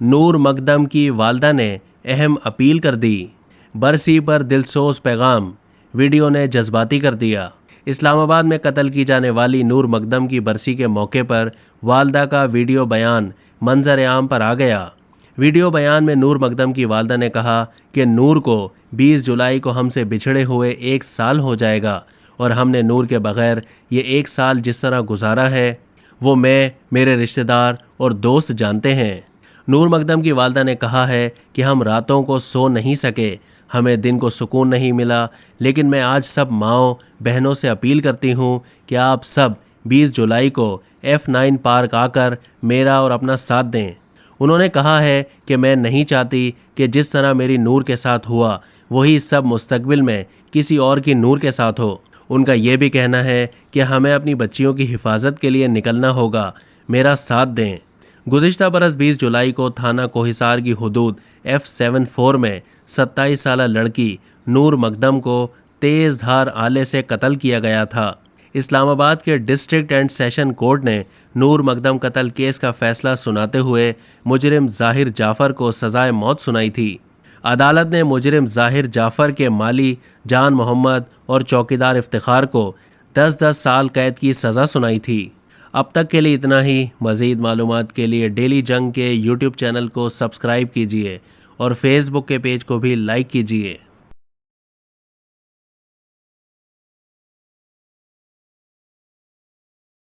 نور مقدم کی والدہ نے اہم اپیل کر دی۔ برسی پر دلسوز پیغام، ویڈیو نے جذباتی کر دیا۔ اسلام آباد میں قتل کی جانے والی نور مقدم کی برسی کے موقع پر والدہ کا ویڈیو بیان منظر عام پر آ گیا۔ ویڈیو بیان میں نور مقدم کی والدہ نے کہا کہ نور کو 20 جولائی کو ہم سے بچھڑے ہوئے 1 سال ہو جائے گا اور ہم نے نور کے بغیر یہ 1 سال جس طرح گزارا ہے وہ میں، میرے رشتہ دار اور دوست جانتے ہیں۔ نور مقدم کی والدہ نے کہا ہے کہ ہم راتوں کو سو نہیں سکے، ہمیں دن کو سکون نہیں ملا، لیکن میں آج سب ماؤں بہنوں سے اپیل کرتی ہوں کہ آپ سب 20 جولائی کو F9 پارک آ کر میرا اور اپنا ساتھ دیں۔ انہوں نے کہا ہے کہ میں نہیں چاہتی کہ جس طرح میری نور کے ساتھ ہوا وہی سب مستقبل میں کسی اور کی نور کے ساتھ ہو۔ ان کا یہ بھی کہنا ہے کہ ہمیں اپنی بچیوں کی حفاظت کے لیے نکلنا ہوگا، میرا ساتھ دیں۔ گزشتہ برس 20 جولائی کو تھانہ کوہسار کی حدود F74 میں 27 سالہ لڑکی نور مقدم کو تیز دھار آلے سے قتل کیا گیا تھا۔ اسلام آباد کے ڈسٹرکٹ اینڈ سیشن کورٹ نے نور مقدم قتل کیس کا فیصلہ سناتے ہوئے مجرم ظاہر جعفر کو سزائے موت سنائی تھی۔ عدالت نے مجرم ظاہر جعفر کے مالی جان محمد اور چوکیدار افتخار کو 10 سال قید کی سزا سنائی تھی۔ اب تک کے لیے اتنا ہی۔ مزید معلومات کے لیے ڈیلی جنگ کے YouTube چینل کو سبسکرائب کیجیے اور فیس بک کے پیج کو بھی لائک کیجیے۔